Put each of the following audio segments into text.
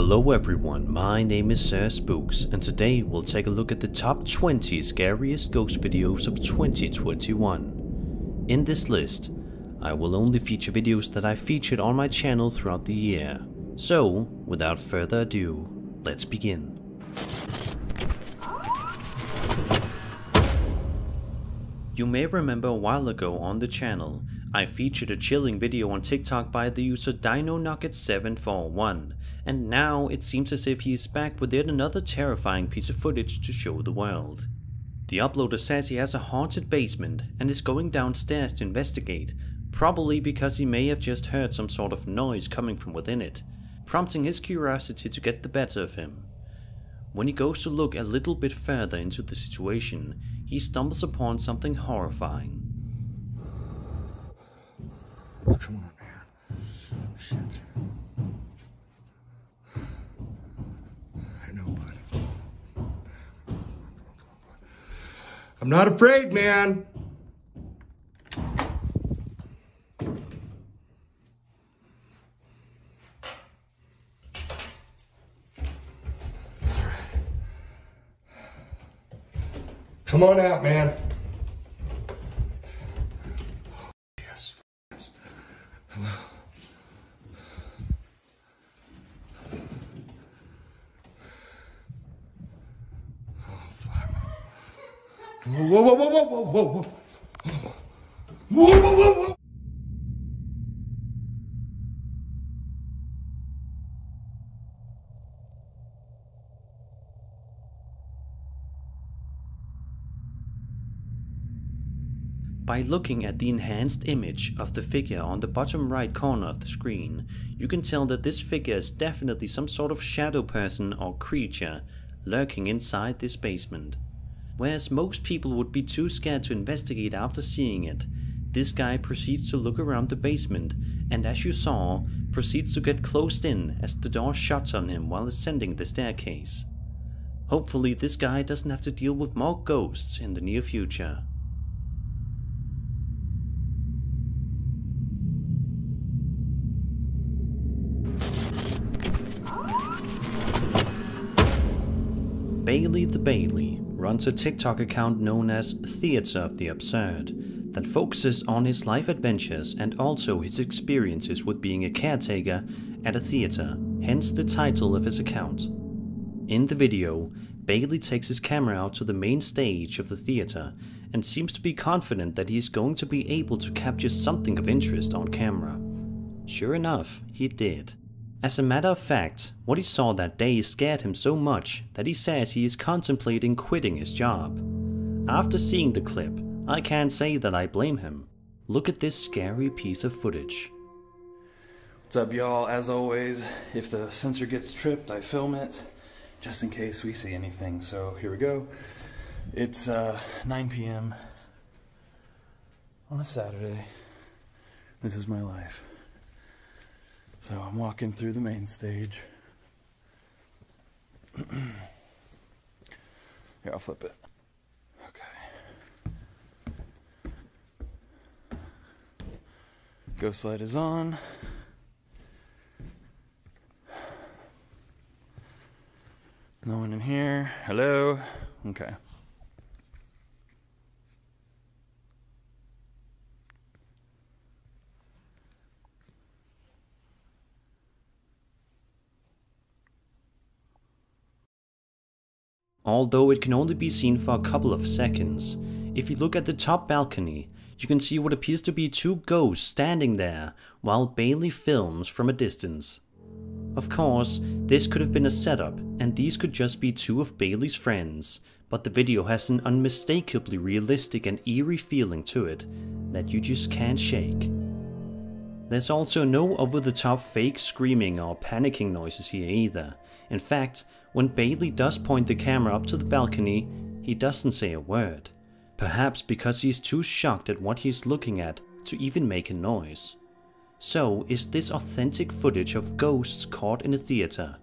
Hello everyone, my name is Sir Spooks, and today we'll take a look at the top 20 scariest ghost videos of 2021. In this list, I will only feature videos that I featured on my channel throughout the year. So, without further ado, let's begin. You may remember a while ago on the channel, I featured a chilling video on TikTok by the user DinoNugget741, and now it seems as if he is back with yet another terrifying piece of footage to show the world. The uploader says he has a haunted basement and is going downstairs to investigate, probably because he may have just heard some sort of noise coming from within it, prompting his curiosity to get the better of him. When he goes to look a little bit further into the situation, he stumbles upon something horrifying. Come on, man. Shit. I know, bud. I'm not afraid, man. Come on out, man. Yes. Hello. Oh, fuck. Whoa, whoa, whoa, whoa, whoa, whoa, whoa. Whoa, whoa, whoa, whoa. By looking at the enhanced image of the figure on the bottom right corner of the screen, you can tell that this figure is definitely some sort of shadow person or creature lurking inside this basement. Whereas most people would be too scared to investigate after seeing it, this guy proceeds to look around the basement and, as you saw, proceeds to get closed in as the door shuts on him while ascending the staircase. Hopefully this guy doesn't have to deal with more ghosts in the near future. Bailey the Bailey runs a TikTok account known as Theater of the Absurd that focuses on his life adventures and also his experiences with being a caretaker at a theater, hence the title of his account. In the video, Bailey takes his camera out to the main stage of the theater and seems to be confident that he is going to be able to capture something of interest on camera. Sure enough, he did. As a matter of fact, what he saw that day scared him so much that he says he is contemplating quitting his job. After seeing the clip, I can't say that I blame him. Look at this scary piece of footage. What's up, y'all? As always, if the sensor gets tripped, I film it just in case we see anything. So here we go. It's 9 p.m. on a Saturday. This is my life. So I'm walking through the main stage. Here, I'll flip it. Okay. Ghost light is on. No one in here. Hello? Okay. Although it can only be seen for a couple of seconds, if you look at the top balcony, you can see what appears to be two ghosts standing there while Bailey films from a distance. Of course, this could have been a setup and these could just be two of Bailey's friends, but the video has an unmistakably realistic and eerie feeling to it that you just can't shake. There's also no over-the-top fake screaming or panicking noises here either. In fact, when Bailey does point the camera up to the balcony, he doesn't say a word. Perhaps because he's too shocked at what he's looking at to even make a noise. So, is this authentic footage of ghosts caught in a theater?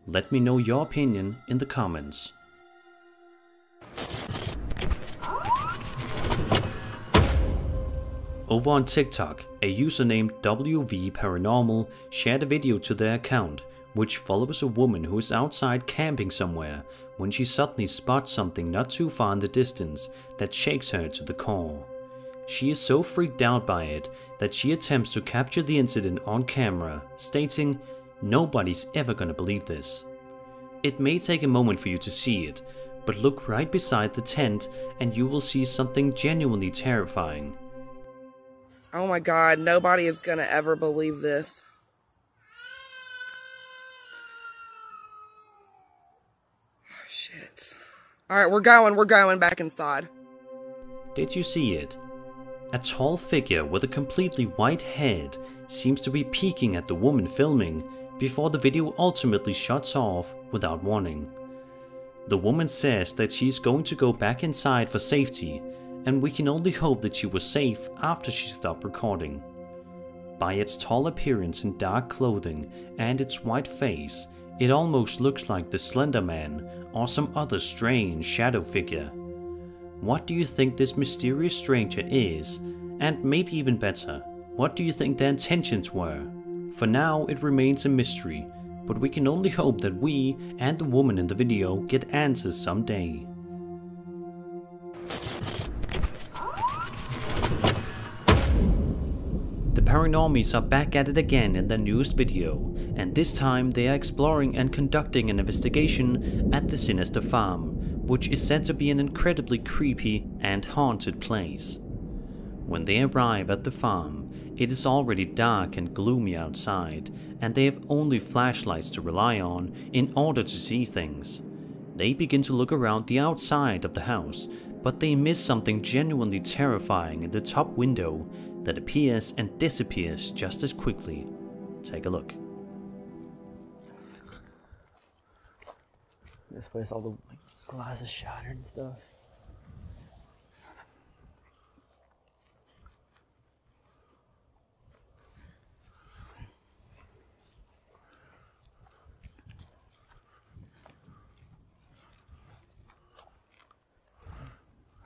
Let me know your opinion in the comments. Over on TikTok, a user named WV Paranormal shared a video to their account which follows a woman who is outside camping somewhere when she suddenly spots something not too far in the distance that shakes her to the core. She is so freaked out by it that she attempts to capture the incident on camera, stating, "Nobody's ever gonna believe this." It may take a moment for you to see it, but look right beside the tent and you will see something genuinely terrifying. Oh my God, nobody is gonna ever believe this. Oh, shit. Alright, we're going back inside. Did you see it? A tall figure with a completely white head seems to be peeking at the woman filming before the video ultimately shuts off without warning. The woman says that she's going to go back inside for safety, and we can only hope that she was safe after she stopped recording. By its tall appearance in dark clothing and its white face, it almost looks like the Slender Man or some other strange shadow figure. What do you think this mysterious stranger is? And maybe even better, what do you think their intentions were? For now, it remains a mystery, but we can only hope that we and the woman in the video get answers someday. The Paranormies are back at it again in their newest video, and this time they are exploring and conducting an investigation at the Sinister Farm, which is said to be an incredibly creepy and haunted place. When they arrive at the farm, it is already dark and gloomy outside, and they have only flashlights to rely on in order to see things. They begin to look around the outside of the house, but they miss something genuinely terrifying in the top window that appears and disappears just as quickly. Take a look. This place, all the glass is shattered and stuff.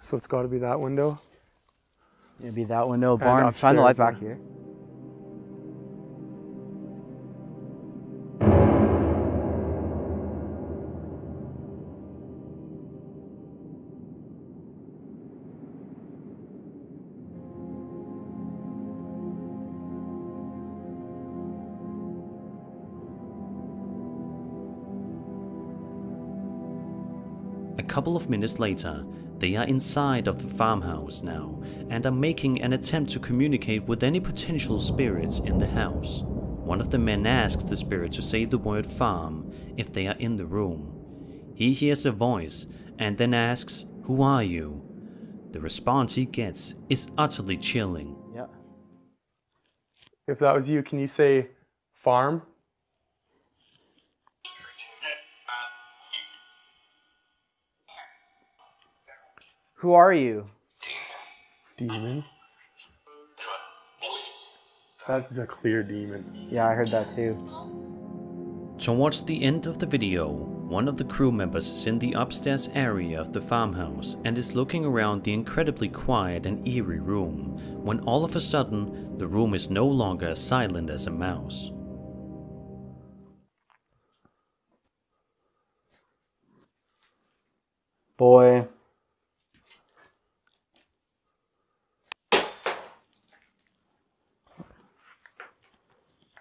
So it's got to be that window. It'd be that window, barn. Shine the light back here. A couple of minutes later, they are inside of the farmhouse now and are making an attempt to communicate with any potential spirits in the house. One of the men asks the spirit to say the word farm if they are in the room. He hears a voice and then asks, "Who are you?" The response he gets is utterly chilling. Yeah. If that was you, can you say farm? Who are you? Demon? That's a clear demon. Yeah, I heard that too. Towards the end of the video, one of the crew members is in the upstairs area of the farmhouse and is looking around the incredibly quiet and eerie room, when all of a sudden, the room is no longer as silent as a mouse. Boy.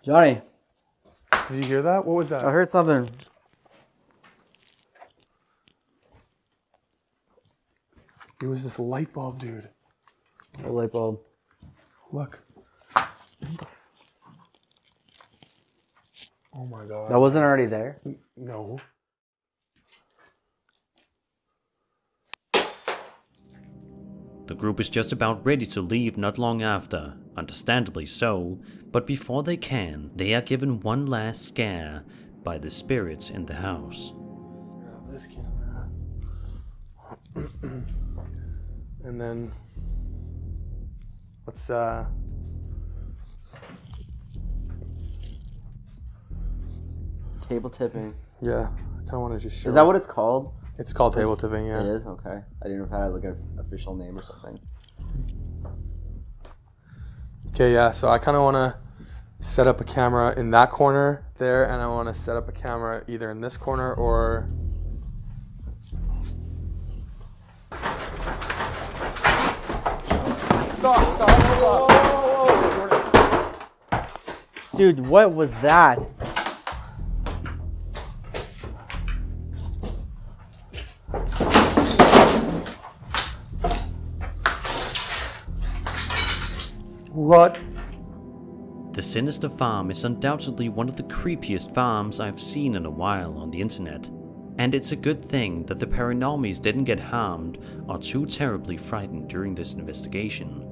Johnny, Did you hear that? What was that? I heard something. It was this light bulb, dude. A light bulb. Look. Oh my god. That wasn't already there? No. The group is just about ready to leave not long after, understandably so, but before they can, they are given one last scare by the spirits in the house. Grab this camera. And then let's Table tipping. yeah, I kinda wanna just show Is that what it's called? it's called table tipping, yeah. It is? Okay. I didn't know if it had like an official name or something. Okay, yeah, so I kinda wanna set up a camera in that corner there, and I want to set up a camera either in this corner or... Stop. Dude, what was that? What? The sinister farm is undoubtedly one of the creepiest farms I've seen in a while on the internet. And it's a good thing that the paranormies didn't get harmed or too terribly frightened during this investigation.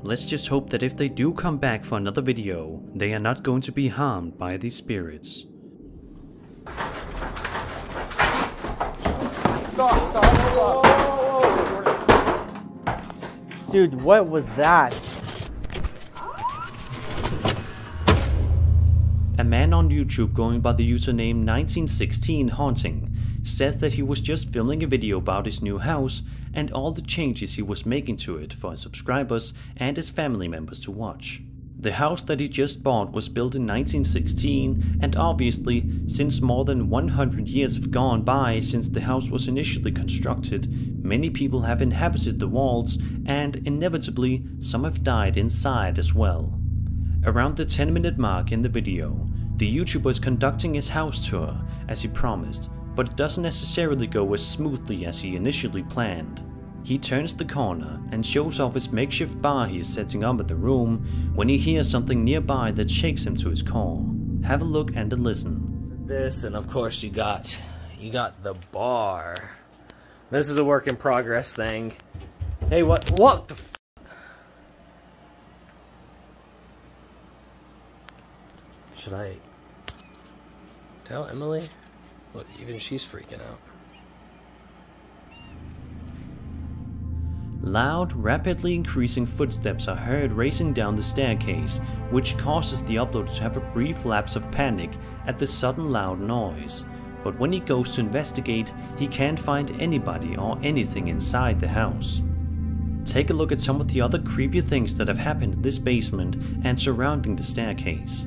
Let's just hope that if they do come back for another video, they are not going to be harmed by these spirits. Stop. Dude, what was that? A man on YouTube going by the username 1916 Haunting says that he was just filming a video about his new house and all the changes he was making to it for his subscribers and his family members to watch. The house that he just bought was built in 1916, and obviously, since more than 100 years have gone by since the house was initially constructed, many people have inhabited the walls, and inevitably some have died inside as well. Around the 10-minute mark in the video, the YouTuber is conducting his house tour as he promised, but it doesn't necessarily go as smoothly as he initially planned. He turns the corner and shows off his makeshift bar he is setting up in the room when he hears something nearby that shakes him to his core. Have a look and a listen. This, and of course you got the bar. This is a work in progress thing. Hey, what the f? Should I tell Emily? Look, even she's freaking out. Loud, rapidly increasing footsteps are heard racing down the staircase, which causes the uploader to have a brief lapse of panic at the sudden loud noise. But when he goes to investigate, he can't find anybody or anything inside the house. Take a look at some of the other creepy things that have happened in this basement and surrounding the staircase.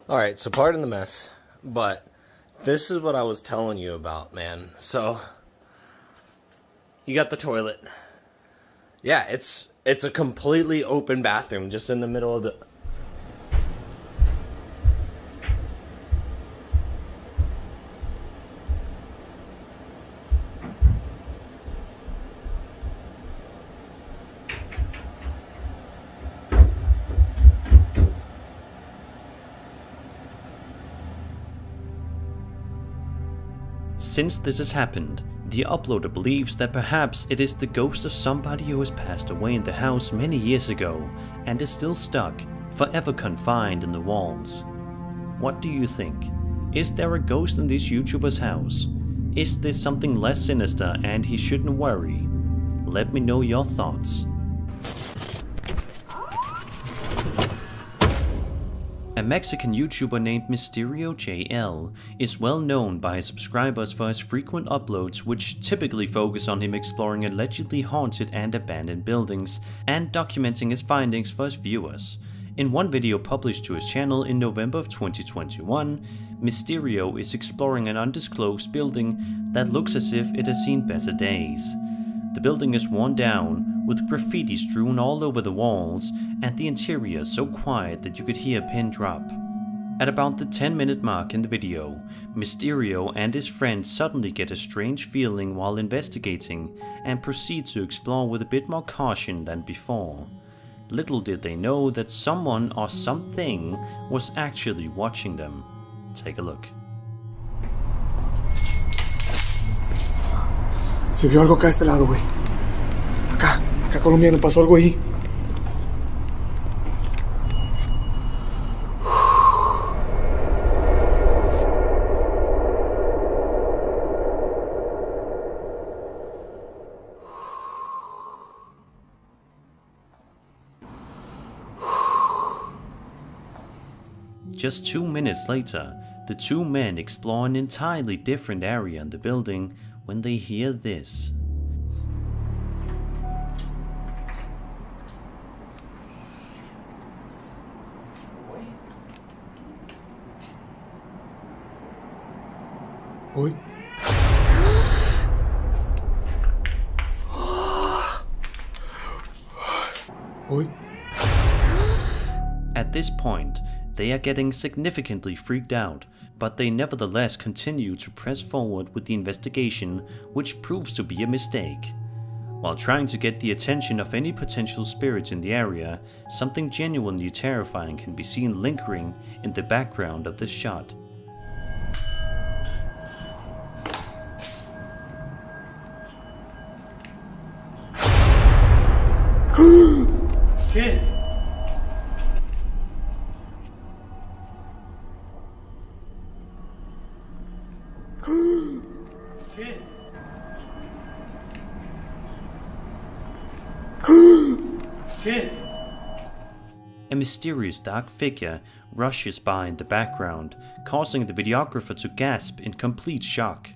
Alright, so pardon the mess, but this is what I was telling you about, man. So, you got the toilet. Yeah, it's a completely open bathroom just in the middle of the... Since this has happened, the uploader believes that perhaps it is the ghost of somebody who has passed away in the house many years ago and is still stuck, forever confined in the walls. What do you think? Is there a ghost in this YouTuber's house? Is this something less sinister and he shouldn't worry? Let me know your thoughts. A Mexican YouTuber named Mysterio JL is well known by his subscribers for his frequent uploads, which typically focus on him exploring allegedly haunted and abandoned buildings and documenting his findings for his viewers. In one video published to his channel in November of 2021, Mysterio is exploring an undisclosed building that looks as if it has seen better days. The building is worn down, with graffiti strewn all over the walls, and the interior so quiet that you could hear a pin drop. At about the 10-minute mark in the video, Mysterio and his friends suddenly get a strange feeling while investigating and proceed to explore with a bit more caution than before. Little did they know that someone or something was actually watching them. Take a look. Se vio algo acá a este lado, güey. Acá colombiano, pasó algo ahí. Just 2 minutes later, the two men explore an entirely different area in the building when they hear this. Oi. Oi. At this point, they are getting significantly freaked out, but they nevertheless continue to press forward with the investigation, which proves to be a mistake. While trying to get the attention of any potential spirits in the area, something genuinely terrifying can be seen lingering in the background of this shot. Kid. Kid. Kid. A mysterious dark figure rushes by in the background, causing the videographer to gasp in complete shock.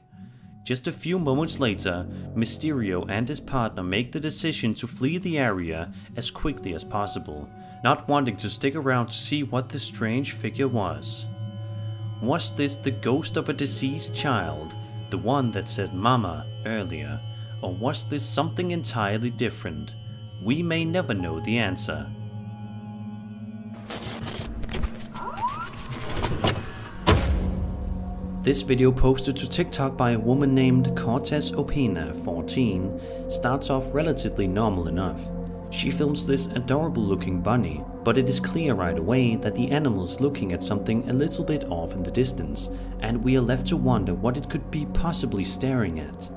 Just a few moments later, Mysterio and his partner make the decision to flee the area as quickly as possible, not wanting to stick around to see what the strange figure was. Was this the ghost of a deceased child, the one that said "Mama" earlier, or was this something entirely different? We may never know the answer. This video, posted to TikTok by a woman named Cortez Opina 14, starts off relatively normal enough. She films this adorable looking bunny, but it is clear right away that the animal is looking at something a little bit off in the distance, and we are left to wonder what it could be possibly staring at.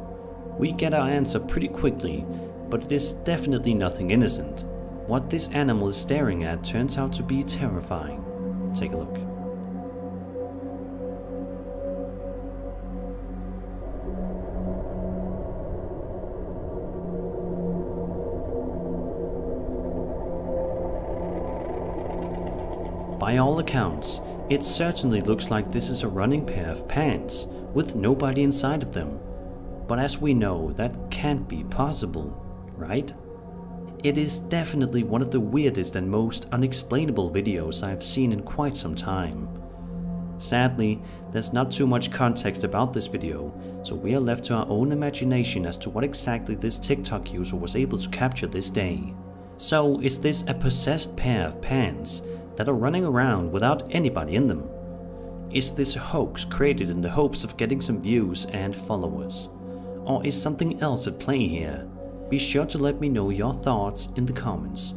We get our answer pretty quickly, but it is definitely nothing innocent. What this animal is staring at turns out to be terrifying. Take a look. By all accounts, it certainly looks like this is a running pair of pants, with nobody inside of them. But as we know, that can't be possible, right? It is definitely one of the weirdest and most unexplainable videos I've seen in quite some time. Sadly, there's not too much context about this video, so we are left to our own imagination as to what exactly this TikTok user was able to capture this day. So, is this a possessed pair of pants that are running around without anybody in them? Is this a hoax created in the hopes of getting some views and followers? Or is something else at play here? Be sure to let me know your thoughts in the comments.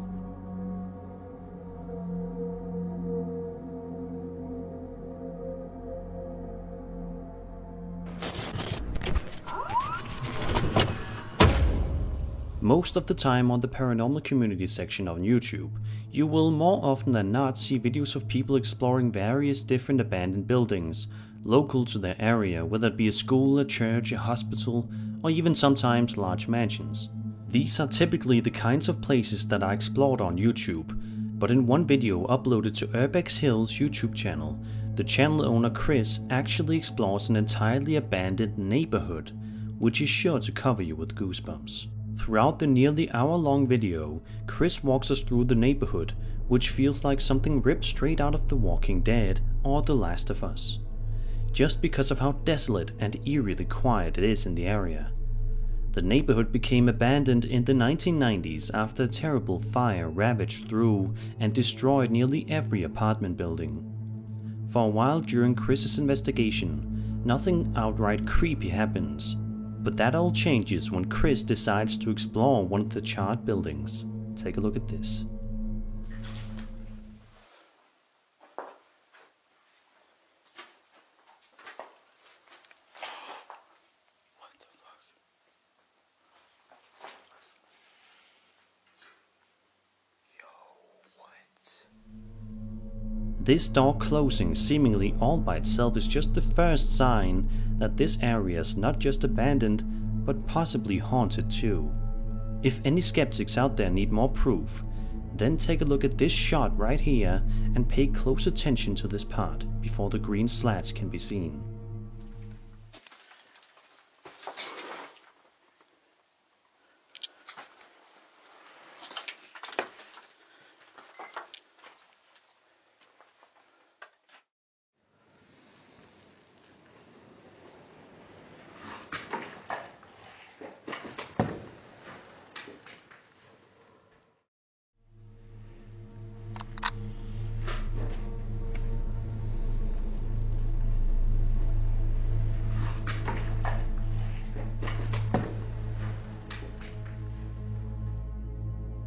Most of the time on the paranormal community section on YouTube, you will more often than not see videos of people exploring various different abandoned buildings, local to their area, whether it be a school, a church, a hospital, or even sometimes large mansions. These are typically the kinds of places that are explored on YouTube, but in one video uploaded to Urbex Hill's YouTube channel, the channel owner Chris actually explores an entirely abandoned neighborhood, which is sure to cover you with goosebumps. Throughout the nearly hour-long video, Chris walks us through the neighborhood, which feels like something ripped straight out of The Walking Dead or The Last of Us, just because of how desolate and eerily quiet it is in the area. The neighborhood became abandoned in the 1990s after a terrible fire ravaged through and destroyed nearly every apartment building. For a while during Chris's investigation, nothing outright creepy happens, but that all changes when Chris decides to explore one of the charred buildings. Take a look at this. This door closing seemingly all by itself is just the first sign that this area is not just abandoned, but possibly haunted too. If any skeptics out there need more proof, then take a look at this shot right here and pay close attention to this part before the green slats can be seen.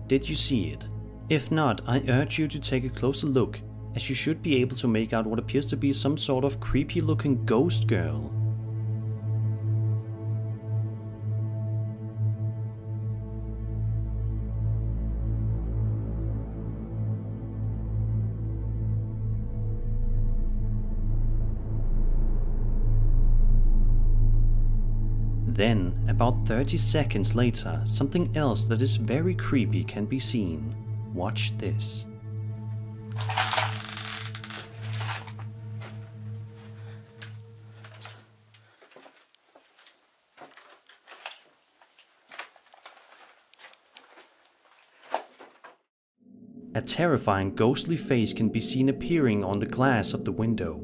Did you see it? If not, I urge you to take a closer look, as you should be able to make out what appears to be some sort of creepy looking ghost girl. Then, about 30 seconds later, something else that is very creepy can be seen. Watch this. A terrifying ghostly face can be seen appearing on the glass of the window,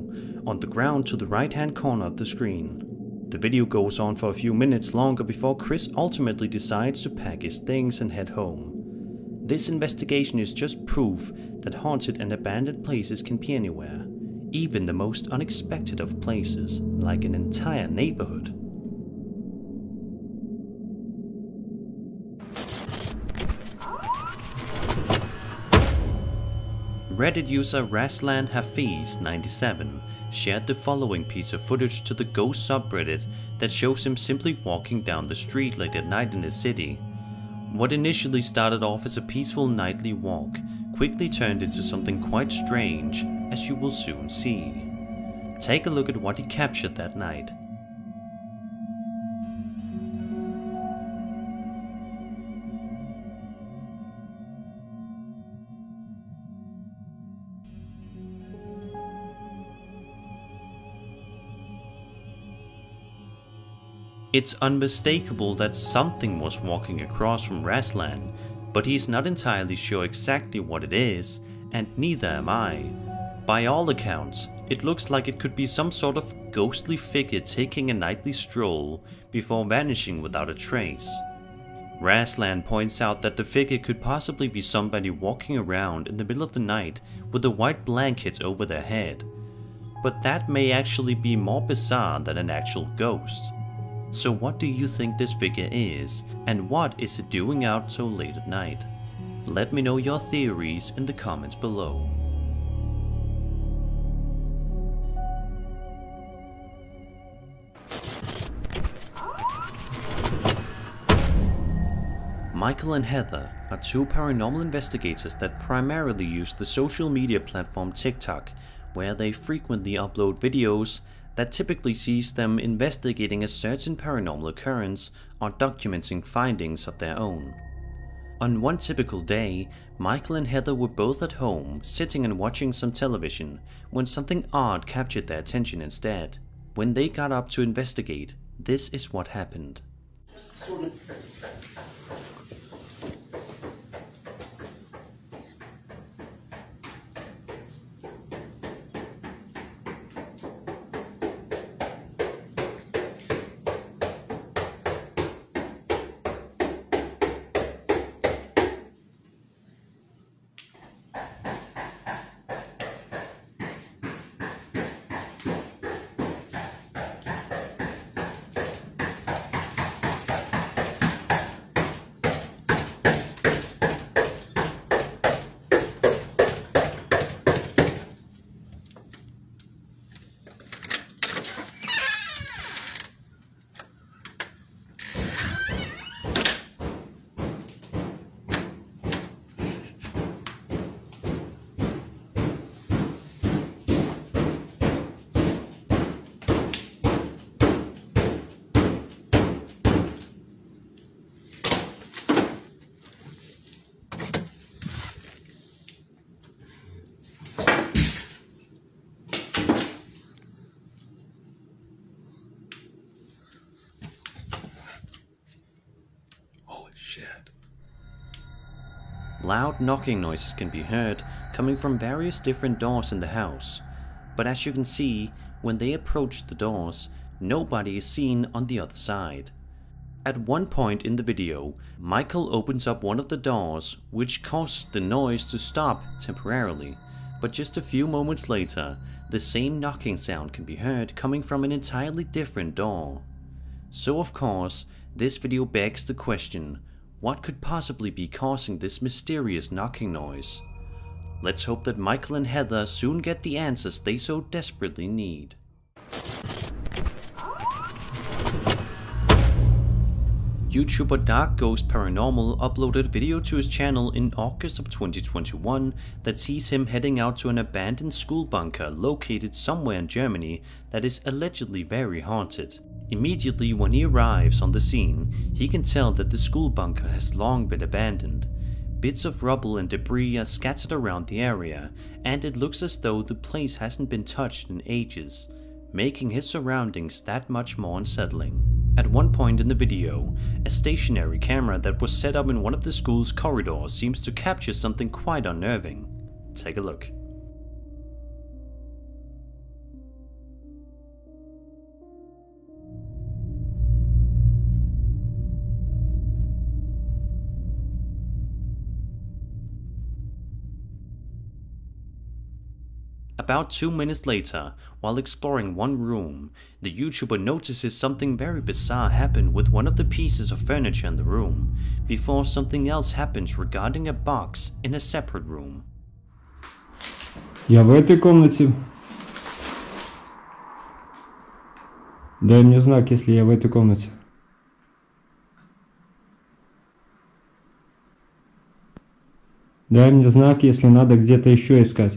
on the ground to the right-hand corner of the screen. The video goes on for a few minutes longer before Chris ultimately decides to pack his things and head home. This investigation is just proof that haunted and abandoned places can be anywhere, even the most unexpected of places, like an entire neighborhood. Reddit user Raslan-Hafiz97 shared the following piece of footage to the ghost subreddit that shows him simply walking down the street late at night in the city. What initially started off as a peaceful nightly walk quickly turned into something quite strange, as you will soon see. Take a look at what he captured that night. It's unmistakable that something was walking across from Raslan, but he's not entirely sure exactly what it is, and neither am I. By all accounts, it looks like it could be some sort of ghostly figure taking a nightly stroll before vanishing without a trace. Raslan points out that the figure could possibly be somebody walking around in the middle of the night with a white blanket over their head, but that may actually be more bizarre than an actual ghost. So what do you think this figure is, and what is it doing out so late at night? Let me know your theories in the comments below. Michael and Heather are two paranormal investigators that primarily use the social media platform TikTok, where they frequently upload videos that typically sees them investigating a certain paranormal occurrence or documenting findings of their own. On one typical day, Michael and Heather were both at home, sitting and watching some television, when something odd captured their attention instead. When they got up to investigate, this is what happened. Shit. Loud knocking noises can be heard coming from various different doors in the house, but as you can see, when they approach the doors, nobody is seen on the other side. At one point in the video, Michael opens up one of the doors, which causes the noise to stop temporarily, but just a few moments later, the same knocking sound can be heard coming from an entirely different door. So of course, this video begs the question, what could possibly be causing this mysterious knocking noise? Let's hope that Michael and Heather soon get the answers they so desperately need. YouTuber Dark Ghost Paranormal uploaded a video to his channel in August of 2021 that sees him heading out to an abandoned school bunker located somewhere in Germany that is allegedly very haunted. Immediately when he arrives on the scene, he can tell that the school bunker has long been abandoned. Bits of rubble and debris are scattered around the area, and it looks as though the place hasn't been touched in ages, making his surroundings that much more unsettling. At one point in the video, a stationary camera that was set up in one of the school's corridors seems to capture something quite unnerving. Take a look. About 2 minutes later, while exploring one room, the YouTuber notices something very bizarre happen with one of the pieces of furniture in the room, before something else happens regarding a box in a separate room. Я в этой комнате. Дай мне знак, если я в этой комнате. Дай мне знак, если надо где-то еще искать.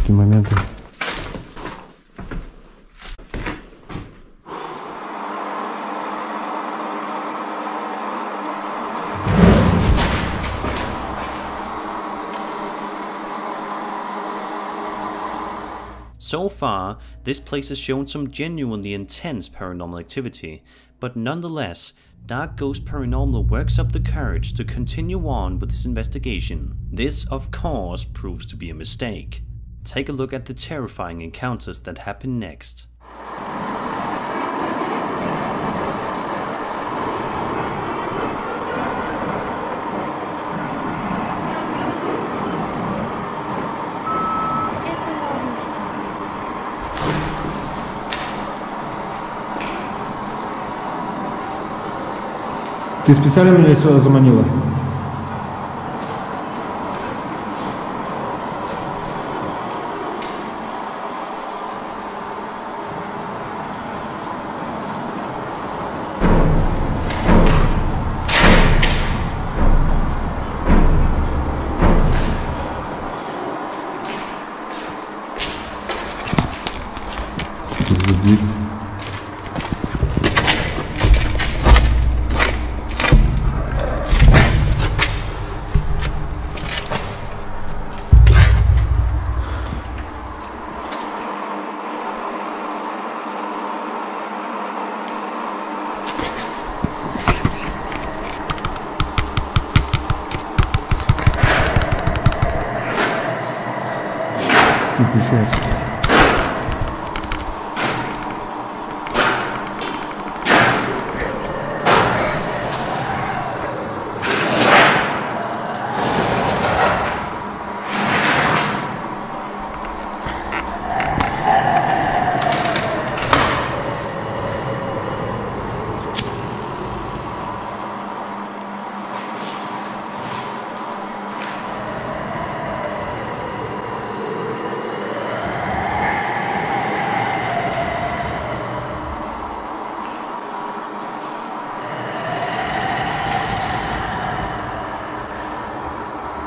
Моменты. So far, this place has shown some genuinely intense paranormal activity, but nonetheless, Dark Ghost Paranormal works up the courage to continue on with his investigation. This, of course, proves to be a mistake. Take a look at the terrifying encounters that happen next. Ты специально меня сюда заманила? Не включается.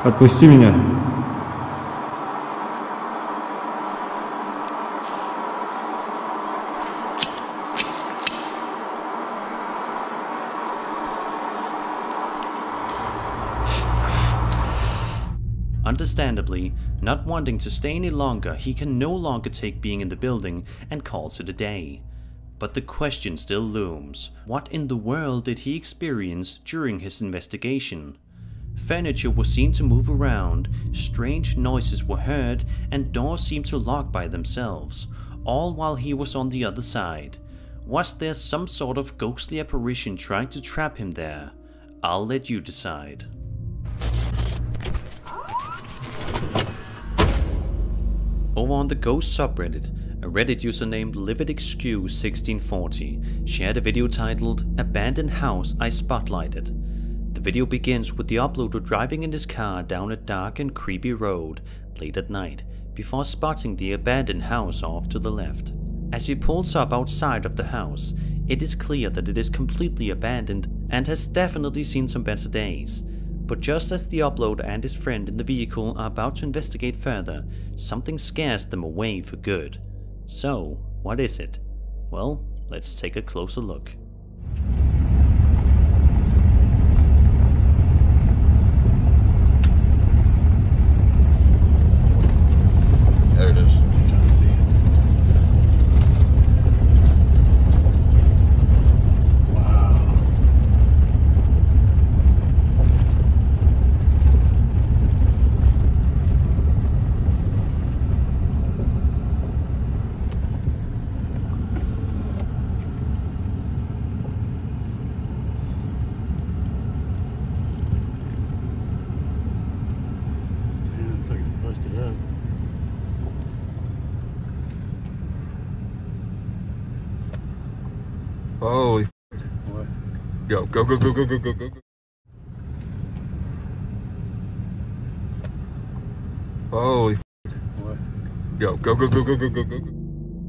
Отпусти меня. Understandably, not wanting to stay any longer, he can no longer take being in the building and calls it a day. But the question still looms. What in the world did he experience during his investigation? Furniture was seen to move around, strange noises were heard, and doors seemed to lock by themselves, all while he was on the other side. Was there some sort of ghostly apparition trying to trap him there? I'll let you decide. Over on the Ghost subreddit, a Reddit user named LividXQ1640 shared a video titled "Abandoned House I Spotlighted." The video begins with the uploader driving in his car down a dark and creepy road late at night, before spotting the abandoned house off to the left. As he pulls up outside of the house, it is clear that it is completely abandoned and has definitely seen some better days. But just as the uploader and his friend in the vehicle are about to investigate further, something scares them away for good. So, what is it? Well, let's take a closer look. There it is. I'm trying to see it. Wow. Yeah, it's like it's busted up. Holy f***. What? Go. Holy f***. What? Go.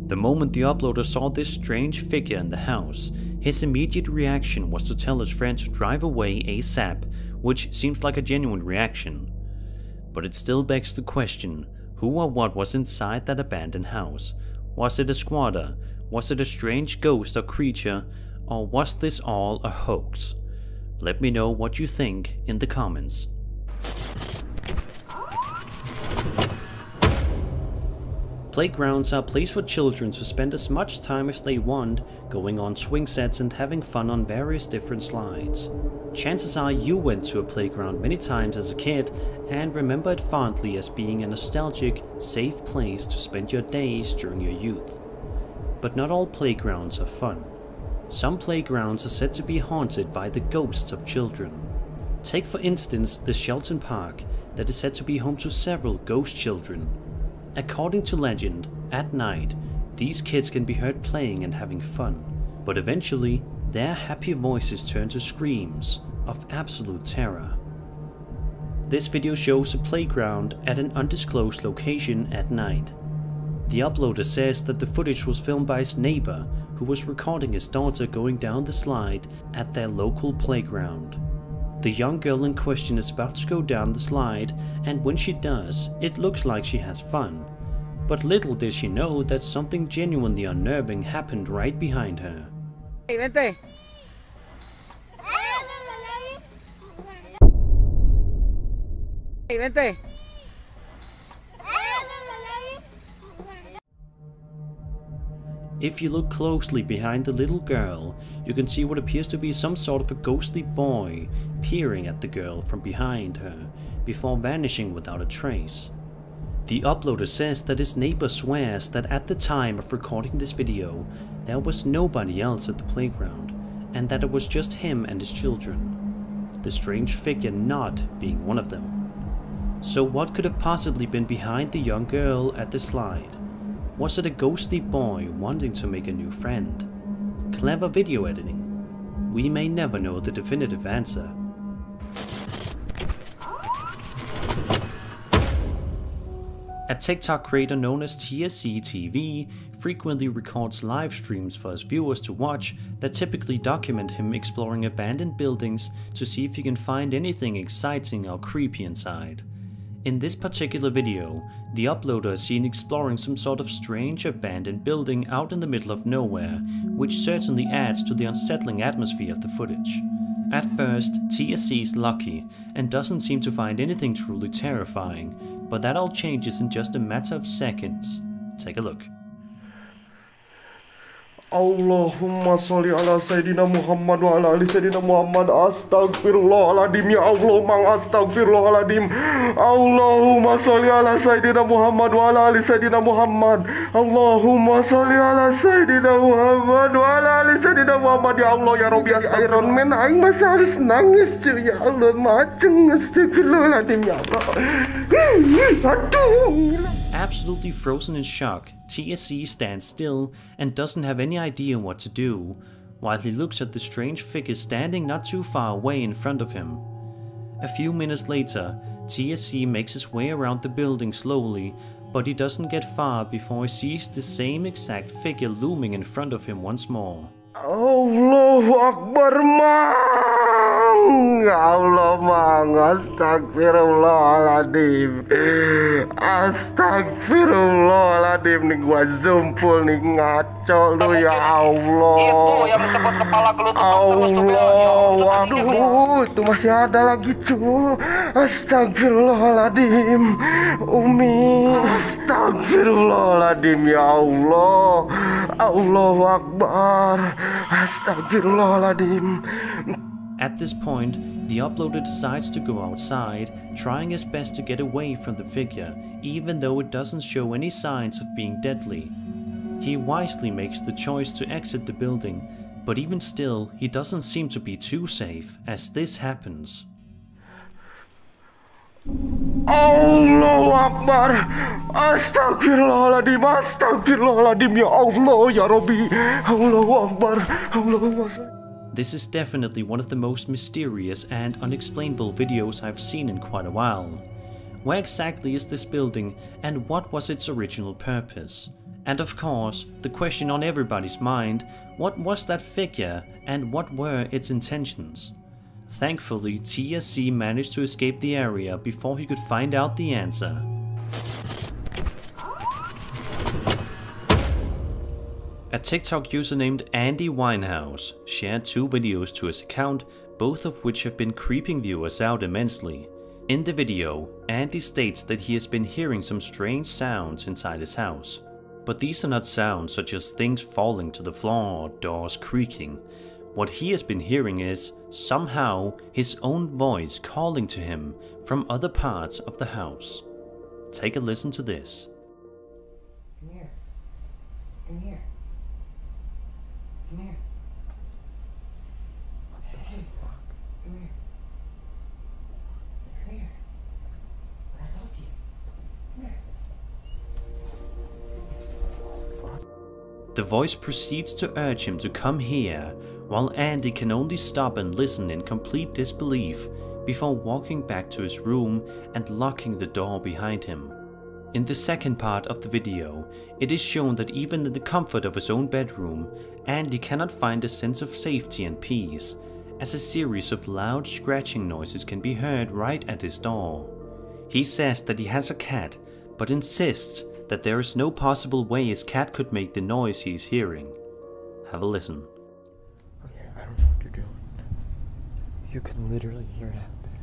The moment the uploader saw this strange figure in the house, his immediate reaction was to tell his friend to drive away ASAP, which seems like a genuine reaction. But it still begs the question, who or what was inside that abandoned house? Was it a squatter? Was it a strange ghost or creature? Or was this all a hoax? Let me know what you think in the comments. Playgrounds are a place for children to spend as much time as they want, going on swing sets and having fun on various different slides. Chances are you went to a playground many times as a kid and remember it fondly as being a nostalgic, safe place to spend your days during your youth. But not all playgrounds are fun. Some playgrounds are said to be haunted by the ghosts of children. Take for instance the Shelton Park, that is said to be home to several ghost children. According to legend, at night, these kids can be heard playing and having fun, but eventually their happy voices turn to screams of absolute terror. This video shows a playground at an undisclosed location at night. The uploader says that the footage was filmed by his neighbor, who was recording his daughter going down the slide at their local playground. The young girl in question is about to go down the slide, and when she does, it looks like she has fun. But little did she know that something genuinely unnerving happened right behind her. Hey, vente. Hey, vente. If you look closely behind the little girl, you can see what appears to be some sort of a ghostly boy peering at the girl from behind her, before vanishing without a trace. The uploader says that his neighbor swears that at the time of recording this video, there was nobody else at the playground, and that it was just him and his children, the strange figure not being one of them. So what could have possibly been behind the young girl at the slide? Was it a ghostly boy wanting to make a new friend? Clever video editing? We may never know the definitive answer. A TikTok creator known as TSC TV frequently records live streams for his viewers to watch that typically document him exploring abandoned buildings to see if he can find anything exciting or creepy inside. In this particular video, the uploader is seen exploring some sort of strange abandoned building out in the middle of nowhere, which certainly adds to the unsettling atmosphere of the footage. At first, TSC is lucky and doesn't seem to find anything truly terrifying, but that all changes in just a matter of seconds. Take a look. Allahumma sholli ala Sayyidina Muhammad wa ala ali Sayyidina Muhammad. Astagfirullahaladzim, ya Allah, mang astagfirullahaladzim. Allahumma sholli ala Sayyidina Muhammad wa ala ali Sayyidina Muhammad. Allahumma sholli ala Sayyidina Muhammad wa ala ali Sayyidina Muhammad. Ya Allah, ya Rabbi, Iron Man, aing masih harus nangis cuy. Ya Allah, macem, astagfirullahaladzim, ya Allah. Aduh. Absolutely frozen in shock, TSC stands still and doesn't have any idea what to do, while he looks at the strange figure standing not too far away in front of him. A few minutes later, TSC makes his way around the building slowly, but he doesn't get far before he sees the same exact figure looming in front of him once more. Allahu Akbar, mang. Allah, mang. Astagfirullahaladzim. Astagfirullahaladzim. Nih gua zumpul nih, ngaco lu, ya Allah. Allah, aduh, itu masih ada lagi cu. Astagfirullahaladzim. Umi, astagfirullahaladzim, ya Allah. Allahu Akbar. Astagfirullahaladzim. At this point, the uploader decides to go outside, trying his best to get away from the figure, even though it doesn't show any signs of being deadly. He wisely makes the choice to exit the building, but even still, he doesn't seem to be too safe as this happens. Allahu Akbar. Astagfirullahaladzim. Astagfirullahaladzim, ya Allah, ya Rabbi. Allahu Akbar. Allahu Akbar. This is definitely one of the most mysterious and unexplainable videos I've seen in quite a while. Where exactly is this building and what was its original purpose? And of course, the question on everybody's mind, what was that figure and what were its intentions? Thankfully, TSC managed to escape the area before he could find out the answer. A TikTok user named Andy Winehouse shared 2 videos to his account, both of which have been creeping viewers out immensely. In the video, Andy states that he has been hearing some strange sounds inside his house. But these are not sounds such as things falling to the floor or doors creaking. What he has been hearing is, somehow, his own voice calling to him from other parts of the house. Take a listen to this. Come here. Come here. Come here. What the fuck? Come here. Come here. What I told you. Come here. The voice proceeds to urge him to come here, while Andy can only stop and listen in complete disbelief before walking back to his room and locking the door behind him. In the second part of the video, it is shown that even in the comfort of his own bedroom, Andy cannot find a sense of safety and peace, as a series of loud scratching noises can be heard right at his door. He says that he has a cat, but insists that there is no possible way his cat could make the noise he is hearing. Have a listen. Okay, I don't know what you're doing. You can literally hear it out there.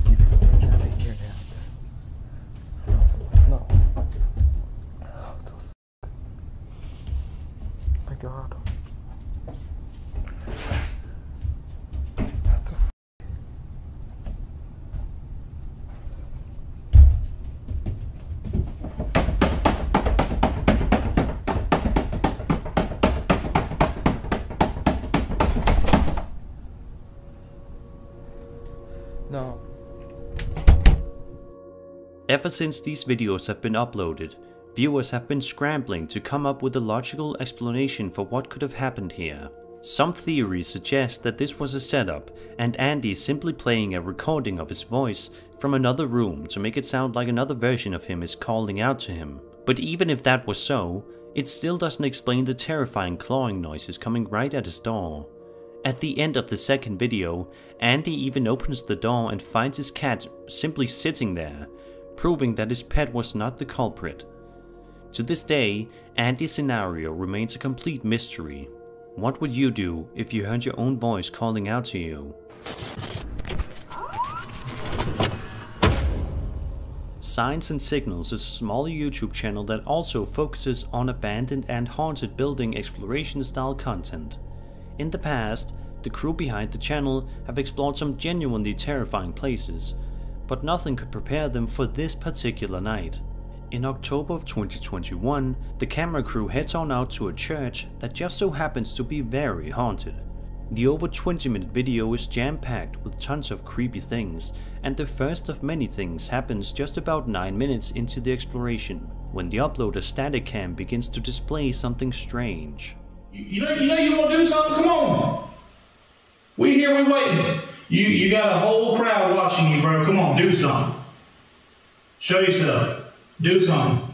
You can literally hear it out there. No. Oh, the f***. My God. No. Ever since these videos have been uploaded, viewers have been scrambling to come up with a logical explanation for what could have happened here. Some theories suggest that this was a setup and Andy is simply playing a recording of his voice from another room to make it sound like another version of him is calling out to him. But even if that was so, it still doesn't explain the terrifying clawing noises coming right at his door. At the end of the second video, Andy even opens the door and finds his cat simply sitting there, proving that his pet was not the culprit. To this day, Andy's scenario remains a complete mystery. What would you do if you heard your own voice calling out to you? Signs and Signals is a smaller YouTube channel that also focuses on abandoned and haunted building exploration style content. In the past, the crew behind the channel have explored some genuinely terrifying places, but nothing could prepare them for this particular night. In October of 2021, the camera crew heads on out to a church that just so happens to be very haunted. The over 20-minute video is jam-packed with tons of creepy things, and the first of many things happens just about 9 minutes into the exploration, when the uploader's static cam begins to display something strange. You know you want to do something? Come on! We here, we waiting. You got a whole crowd watching you, bro. Come on, do something. Show yourself. Do something.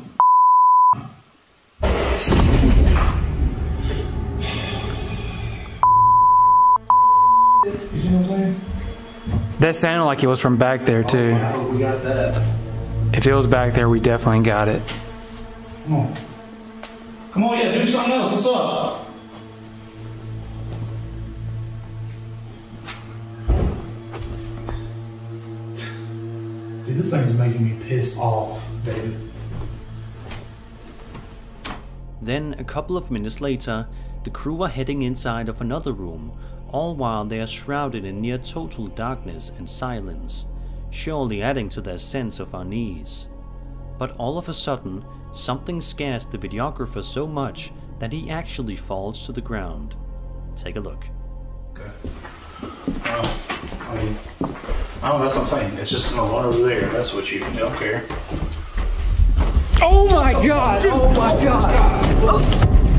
You see what I'm saying? That sounded like it was from back there too. I hope we got that. If it was back there, we definitely got it. Come on. Come on, yeah, do something else. What's up? Dude, this thing is making me pissed off, David. Then, a couple of minutes later, the crew are heading inside of another room, all while they are shrouded in near total darkness and silence, surely adding to their sense of unease. But all of a sudden, something scares the videographer so much that he actually falls to the ground. Take a look. Okay. I mean, that's what I'm saying. It's just gonna run over there. That's what you don't care. Oh my god! Oh my god!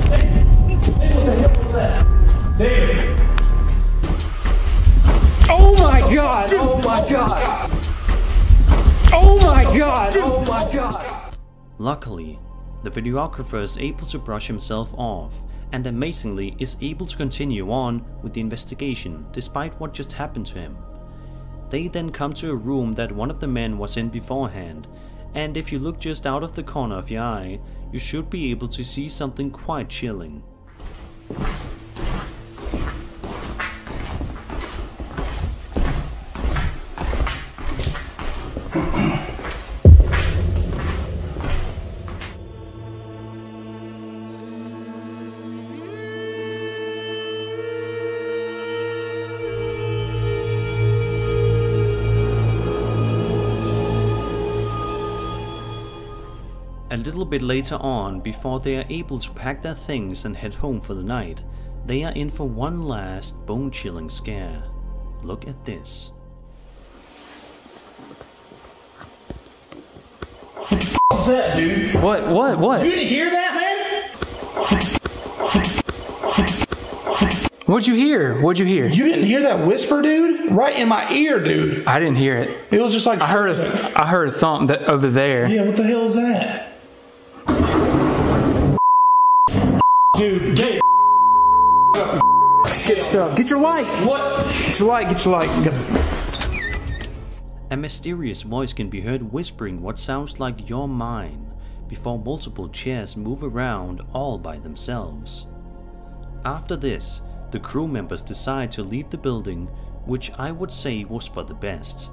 Hey, what the hell was that? David! Oh my god! Oh my god! Oh my god! Oh my god! Luckily, the videographer is able to brush himself off, and amazingly is able to continue on with the investigation despite what just happened to him. They then come to a room that one of the men was in beforehand, and if you look just out of the corner of your eye, you should be able to see something quite chilling. A little bit later on, before they are able to pack their things and head home for the night, they are in for one last bone-chilling scare. Look at this. What the f was that, dude? What? You didn't hear that, man? What'd you hear? What'd you hear? You didn't hear that whisper, dude? Right in my ear, dude. I didn't hear it. It was just like... I heard a thump over there. Yeah, what the hell is that? Dude, get Get stuff. Get your light. What? Get your light. Get your light. A mysterious voice can be heard whispering what sounds like your mind, before multiple chairs move around all by themselves. After this, the crew members decide to leave the building, which I would say was for the best.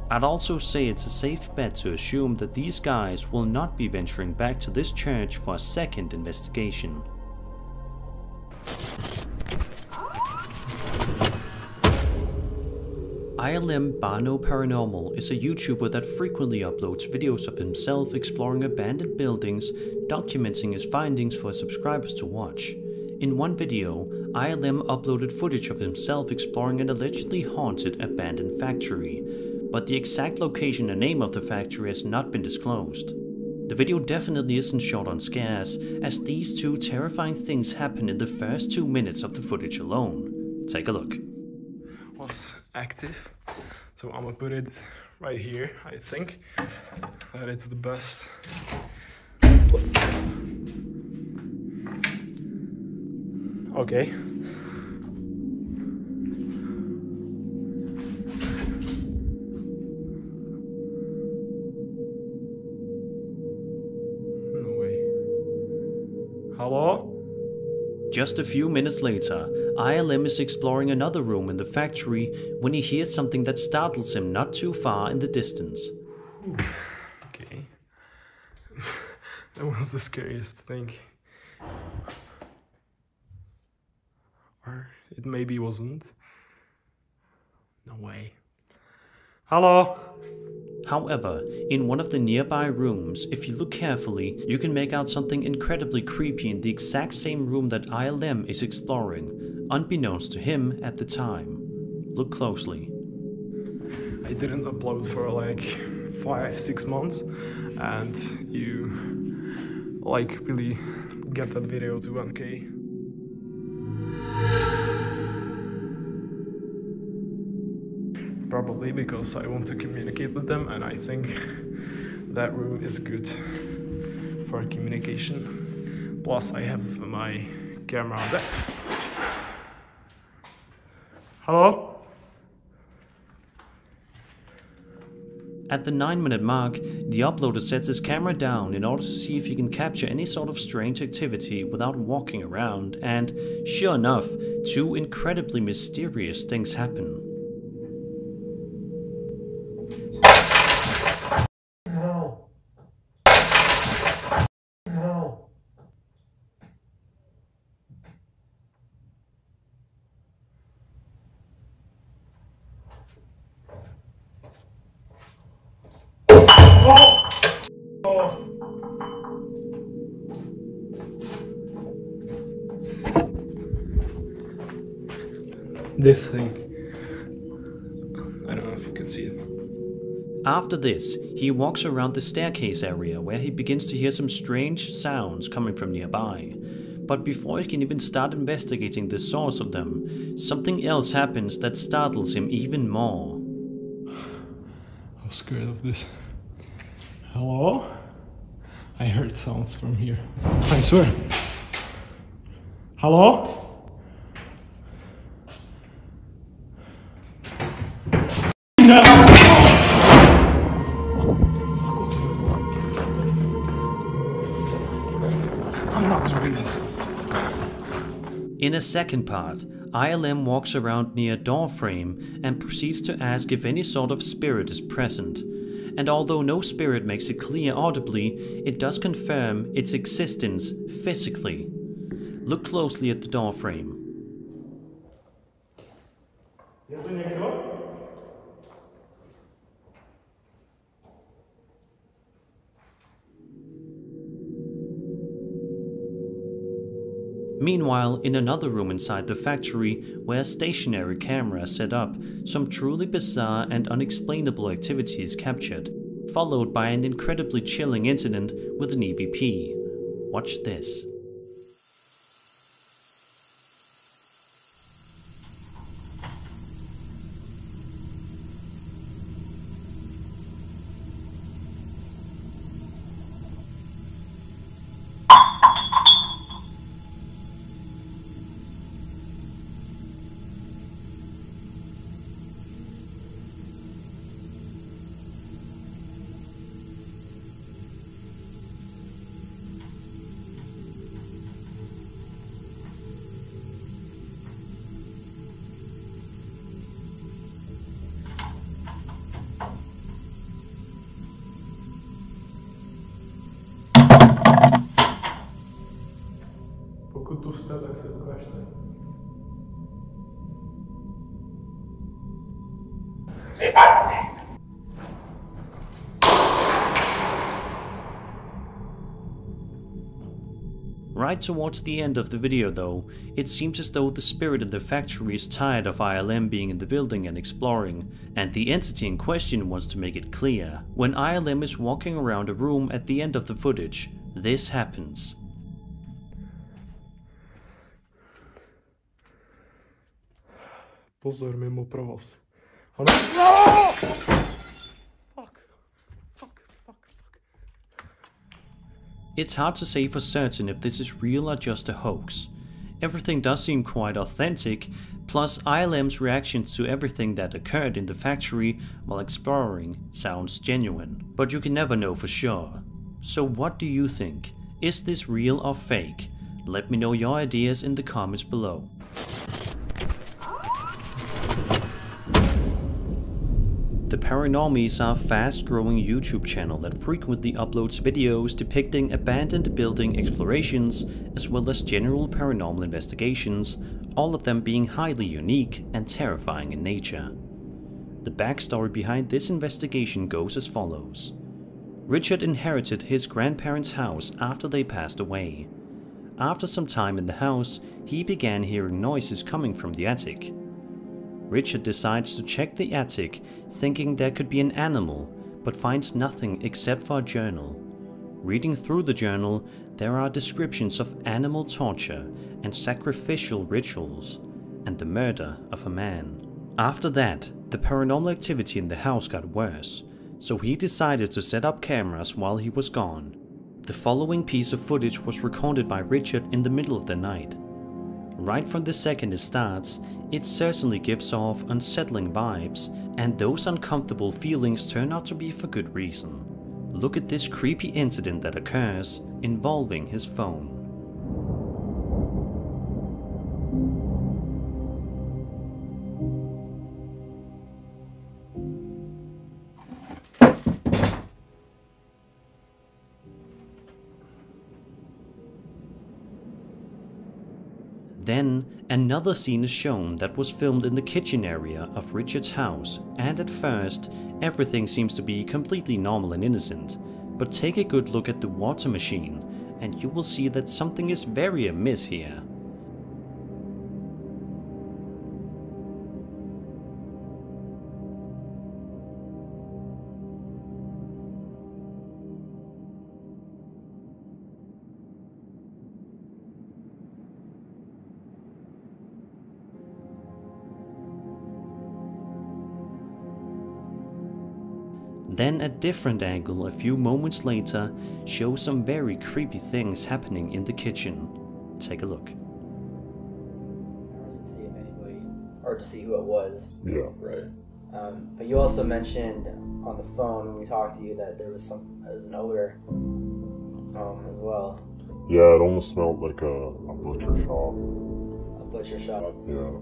I'd also say it's a safe bet to assume that these guys will not be venturing back to this church for a second investigation. ILM Barno Paranormal is a YouTuber that frequently uploads videos of himself exploring abandoned buildings, documenting his findings for his subscribers to watch. In one video, ILM uploaded footage of himself exploring an allegedly haunted abandoned factory, but the exact location and name of the factory has not been disclosed. The video definitely isn't short on scares, as these two terrifying things happen in the first 2 minutes of the footage alone. Take a look. Was active, so I'm gonna put it right here. I think that it's the best. Okay. No way. Hello? Just a few minutes later, ILM is exploring another room in the factory when he hears something that startles him not too far in the distance. Okay. That was the scariest thing. Or it maybe wasn't. No way. Hello? However, in one of the nearby rooms, if you look carefully, you can make out something incredibly creepy in the exact same room that ILM is exploring, unbeknownst to him at the time. Look closely. I didn't upload for like 5-6 months, and you like really get that video to 1K. Probably because I want to communicate with them, and I think that room is good for communication. Plus I have my camera on there. Hello? At the 9-minute mark, the uploader sets his camera down in order to see if he can capture any sort of strange activity without walking around, and sure enough, 2 incredibly mysterious things happen. This thing. I don't know if you can see it. After this, he walks around the staircase area where he begins to hear some strange sounds coming from nearby. But before he can even start investigating the source of them, something else happens that startles him even more. I'm scared of this. Hello? I heard sounds from here. I swear. Hello? I'm not doing this. In a second part, ILM walks around near a door frame and proceeds to ask if any sort of spirit is present. And although no spirit makes it clear audibly, it does confirm its existence physically. Look closely at the door frame. Meanwhile, in another room inside the factory, where a stationary camera is set up, some truly bizarre and unexplainable activity is captured, followed by an incredibly chilling incident with an EVP. Watch this. Pokud tu jste, tak se ukážte. Right towards the end of the video though, it seems as though the spirit in the factory is tired of ILM being in the building and exploring, and the entity in question wants to make it clear. When ILM is walking around a room at the end of the footage, this happens. Pozor, mimo provoz. No! It's hard to say for certain if this is real or just a hoax. Everything does seem quite authentic, plus ILM's reactions to everything that occurred in the factory while exploring sounds genuine. But you can never know for sure. So what do you think? Is this real or fake? Let me know your ideas in the comments below. The Paranormies are a fast-growing YouTube channel that frequently uploads videos depicting abandoned building explorations as well as general paranormal investigations, all of them being highly unique and terrifying in nature. The backstory behind this investigation goes as follows. Richard inherited his grandparents' house after they passed away. After some time in the house, he began hearing noises coming from the attic. Richard decides to check the attic, thinking there could be an animal, but finds nothing except for a journal. Reading through the journal, there are descriptions of animal torture and sacrificial rituals, and the murder of a man. After that, the paranormal activity in the house got worse, so he decided to set up cameras while he was gone. The following piece of footage was recorded by Richard in the middle of the night. Right from the second it starts, it certainly gives off unsettling vibes, and those uncomfortable feelings turn out to be for good reason. Look at this creepy incident that occurs involving his phone. Then, another scene is shown that was filmed in the kitchen area of Richard's house, and at first, everything seems to be completely normal and innocent. But take a good look at the water machine, and you will see that something is very amiss here. Then a different angle a few moments later shows some very creepy things happening in the kitchen. Take a look. To see if anybody, or to see who it was. Yeah, right. But you also mentioned on the phone when we talked to you that there was an odor as well. Yeah, it almost smelled like a butcher shop. A butcher shop. Yeah.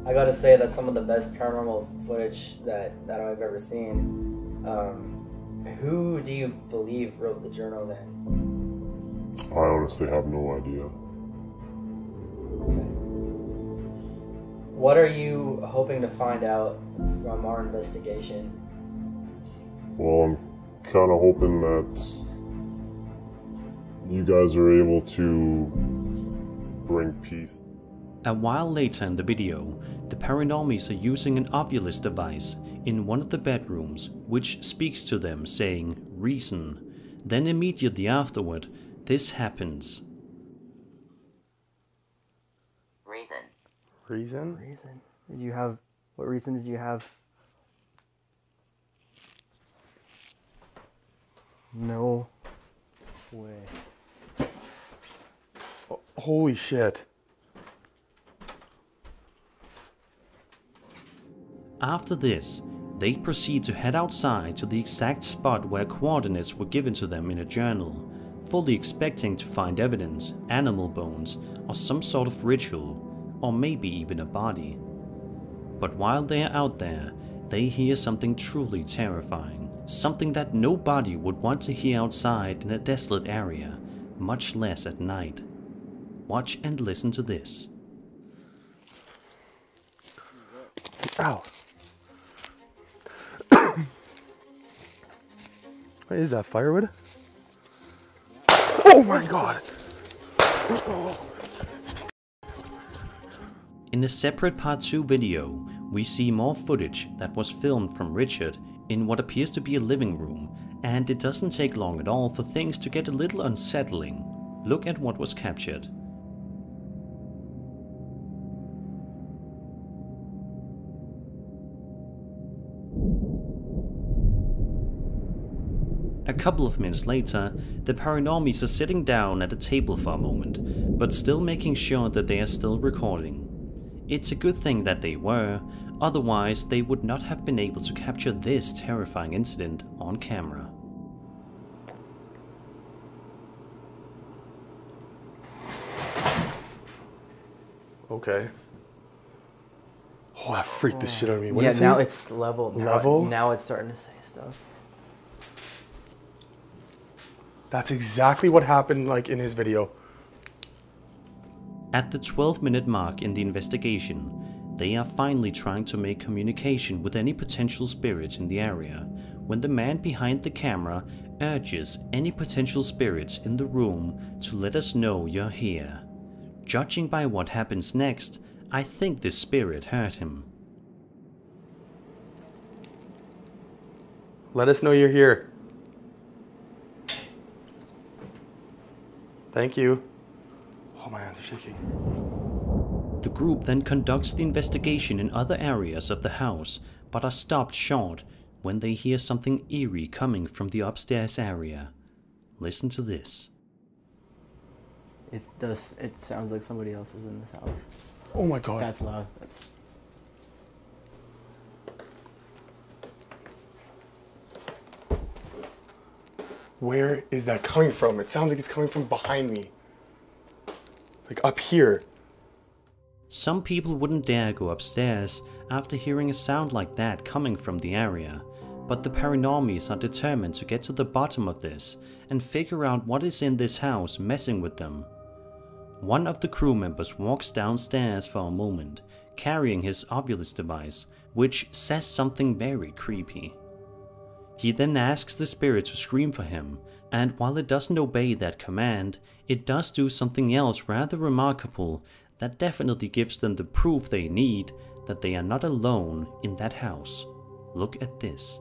I gotta say that's some of the best paranormal footage that I've ever seen. Who do you believe wrote the journal then? I honestly have no idea. Okay. What are you hoping to find out from our investigation? Well, I'm kind of hoping that you guys are able to bring peace. A while later in the video, the Paranormies are using an Ovilus device in one of the bedrooms, which speaks to them saying, "Reason." Then immediately afterward, this happens. Reason. Reason? Reason. What reason did you have? No way. Oh, holy shit. After this, they proceed to head outside to the exact spot where coordinates were given to them in a journal, fully expecting to find evidence, animal bones, or some sort of ritual, or maybe even a body. But while they are out there, they hear something truly terrifying, something that nobody would want to hear outside in a desolate area, much less at night. Watch and listen to this. Ow. What is that, firewood? Oh my god! In a separate part 2 video, we see more footage that was filmed from Richard in what appears to be a living room, and it doesn't take long at all for things to get a little unsettling. Look at what was captured. A couple of minutes later, the Paranormies are sitting down at a table for a moment, but still making sure that they are still recording. It's a good thing that they were, otherwise they would not have been able to capture this terrifying incident on camera. Okay. Oh, that freaked the shit out of me. What yeah, is now it? it's level. Level? Now it's starting to say stuff. That's exactly what happened like in his video. At the 12-minute mark in the investigation, they are finally trying to make communication with any potential spirits in the area when the man behind the camera urges any potential spirits in the room to let us know you're here. Judging by what happens next, I think this spirit heard him. Let us know you're here. Thank you. Oh, my hands are shaking. The group then conducts the investigation in other areas of the house, but are stopped short when they hear something eerie coming from the upstairs area. Listen to this. It sounds like somebody else is in this house. Oh my god. That's loud. That's... Where is that coming from? It sounds like it's coming from behind me. Like up here. Some people wouldn't dare go upstairs after hearing a sound like that coming from the area, but the paranormies are determined to get to the bottom of this and figure out what is in this house messing with them. One of the crew members walks downstairs for a moment, carrying his Ovilus device, which says something very creepy. He then asks the spirit to scream for him, and while it doesn't obey that command, it does do something else rather remarkable that definitely gives them the proof they need that they are not alone in that house. Look at this.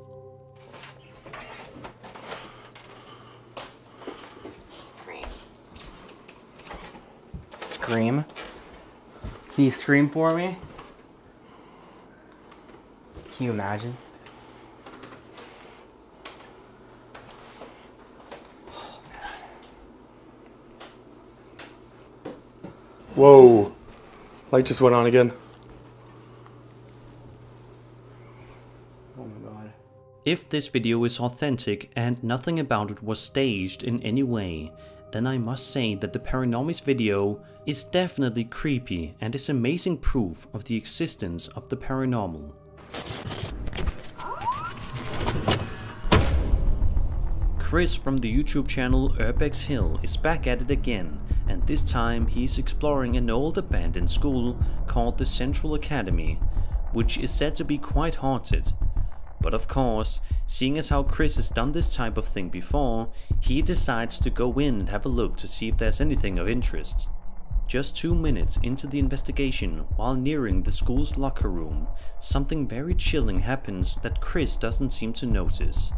Scream? Can you scream for me? Can you imagine? Whoa. Light just went on again. Oh my god. If this video is authentic and nothing about it was staged in any way, then I must say that the Paranormies video is definitely creepy and is amazing proof of the existence of the paranormal. Chris from the YouTube channel Urbex Hill is back at it again, and this time he's exploring an old abandoned school called the Central Academy, which is said to be quite haunted. But of course, seeing as how Chris has done this type of thing before, he decides to go in and have a look to see if there's anything of interest. Just 2 minutes into the investigation, while nearing the school's locker room, something very chilling happens that Chris doesn't seem to notice.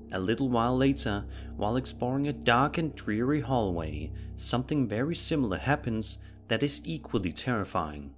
A little while later, while exploring a dark and dreary hallway, something very similar happens that is equally terrifying.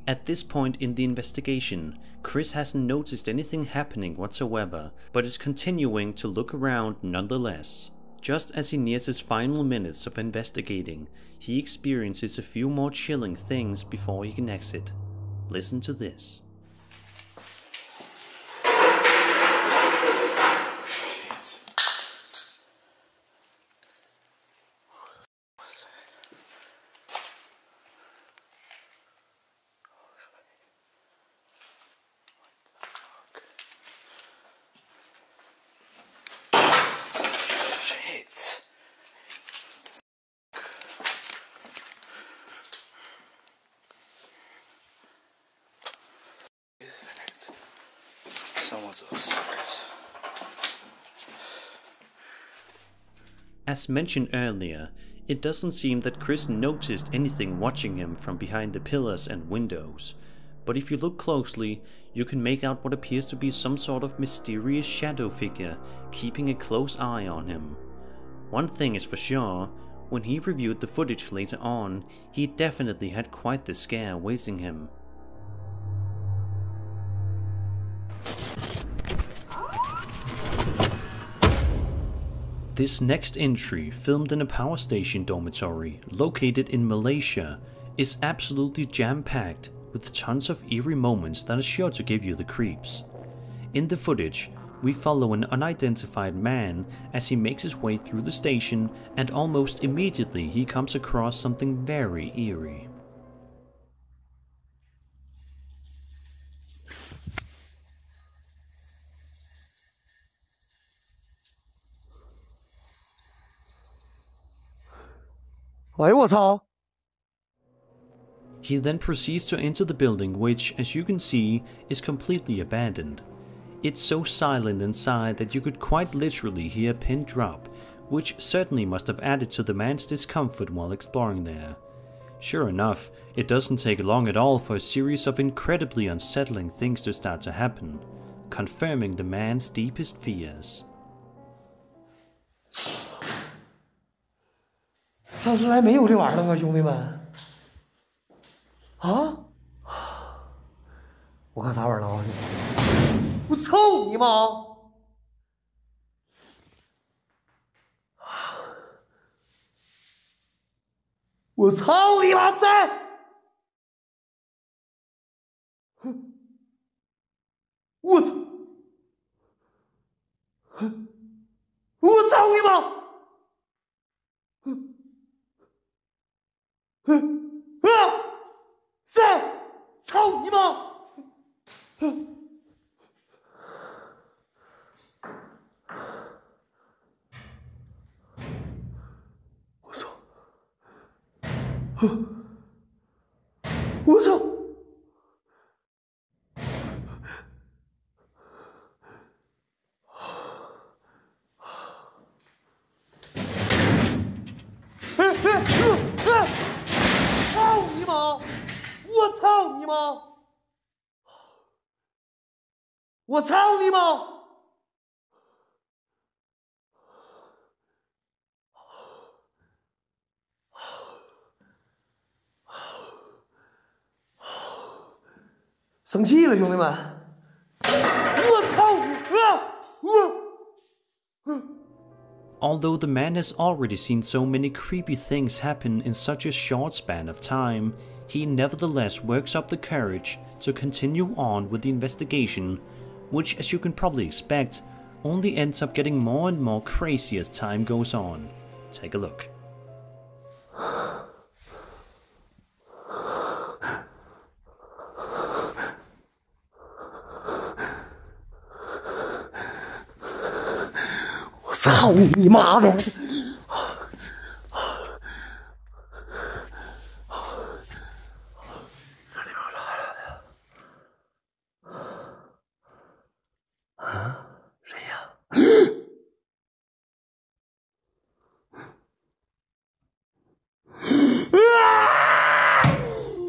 At this point in the investigation, Chris hasn't noticed anything happening whatsoever, but is continuing to look around nonetheless. Just as he nears his final minutes of investigating, he experiences a few more chilling things before he can exit. Listen to this. Someone's upstairs. As mentioned earlier, it doesn't seem that Chris noticed anything watching him from behind the pillars and windows, but if you look closely, you can make out what appears to be some sort of mysterious shadow figure keeping a close eye on him. One thing is for sure, when he reviewed the footage later on, he definitely had quite the scare awaiting him. This next entry, filmed in a power station dormitory located in Malaysia, is absolutely jam-packed with tons of eerie moments that are sure to give you the creeps. In the footage, we follow an unidentified man as he makes his way through the station, and almost immediately he comes across something very eerie. He then proceeds to enter the building, which, as you can see, is completely abandoned. It's so silent inside that you could quite literally hear a pin drop, which certainly must have added to the man's discomfort while exploring there. Sure enough, it doesn't take long at all for a series of incredibly unsettling things to start to happen, confirming the man's deepest fears. 丧尸来没有这玩意儿了吗，兄弟们？啊！我看啥玩意儿了啊？我操你妈！我操你妈塞！我操！我操你妈！ 啊！谁？操你妈！我操！我操！操你妈！我操你妈！我操你妈！生气了，兄弟们！我操你！Although the man has already seen so many creepy things happen in such a short span of time, he nevertheless works up the courage to continue on with the investigation, which, as you can probably expect, only ends up getting more and more crazy as time goes on. Take a look. 我操你妈的！啊？谁呀？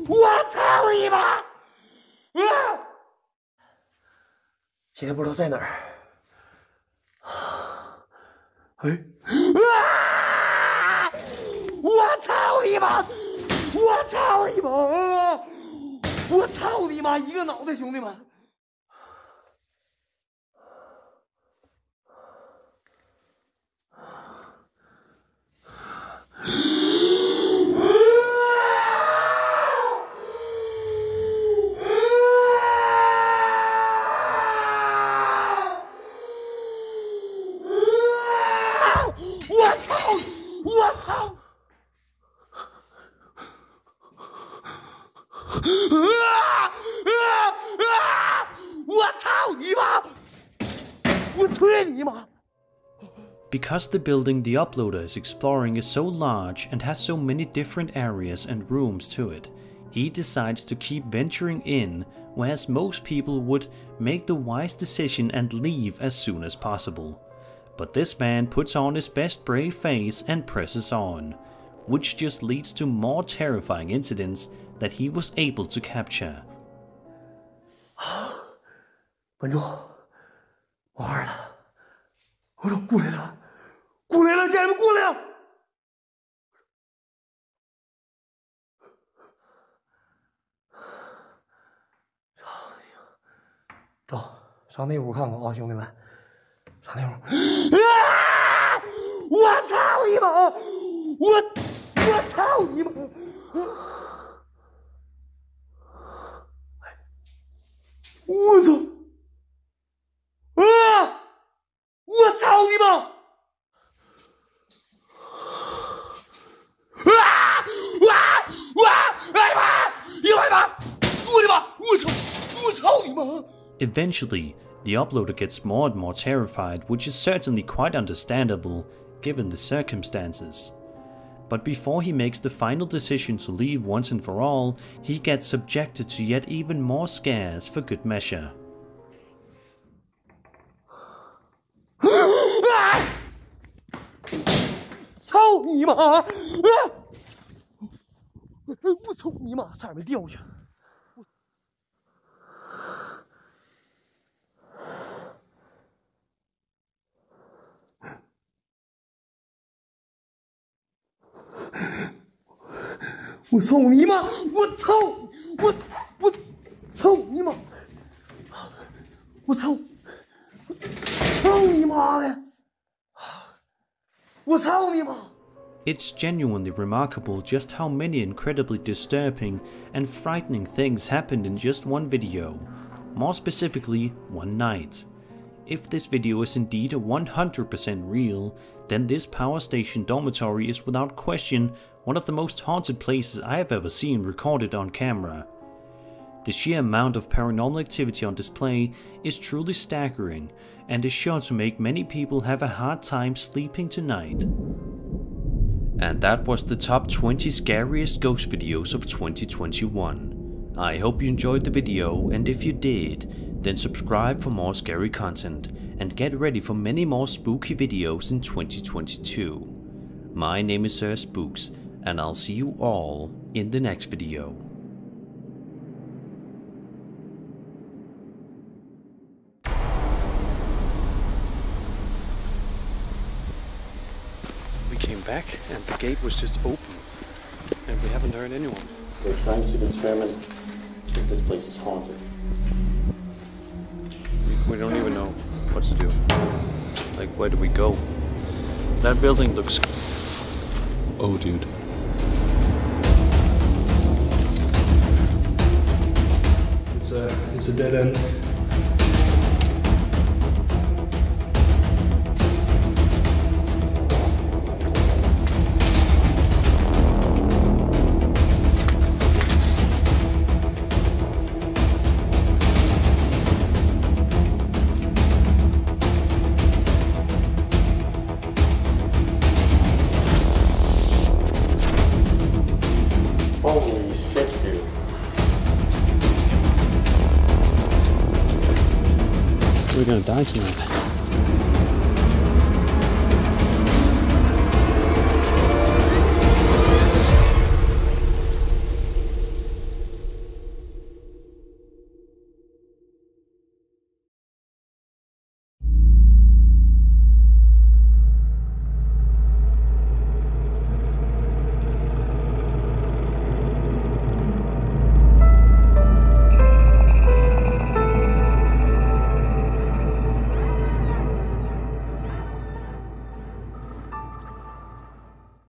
我操你妈！现在不知道在哪儿。 哎！我操你妈！我操你妈！我操你妈！一个脑袋，兄弟们！我操！我操！我操你妈！我催你妈！ Because the building the uploader is exploring is so large and has so many different areas and rooms to it, he decides to keep venturing in whereas most people would make the wise decision and leave as soon as possible. But this man puts on his best brave face and presses on, which just leads to more terrifying incidents that he was able to capture. 观众，我二了，我说过来了，过来了，家人们过来了。走，上那屋看看啊，兄弟们，上那屋。啊！我操你妈！我操你妈！我操！啊！我操你妈！Eventually, the uploader gets more and more terrified, which is certainly quite understandable given the circumstances. But before he makes the final decision to leave once and for all, he gets subjected to yet even more scares for good measure. 操你妈！我操你妈！差点没掉下去。我操你妈！我操！我操你妈！我操！操你妈的！我操你妈！ It's genuinely remarkable just how many incredibly disturbing and frightening things happened in just one video, more specifically one night. If this video is indeed 100% real, then this power station dormitory is without question one of the most haunted places I have ever seen recorded on camera. The sheer amount of paranormal activity on display is truly staggering and is sure to make many people have a hard time sleeping tonight. And that was the top 20 scariest ghost videos of 2021. I hope you enjoyed the video, and if you did, then subscribe for more scary content and get ready for many more spooky videos in 2022. My name is Sir Spooks, and I'll see you all in the next video. We came back and the gate was just open, and we haven't heard anyone. We're trying to determine if this place is haunted. We don't even know what to do. Like, where do we go? That building looks... Oh, dude. It's a dead end. Holy shit, dude. We're gonna die tonight.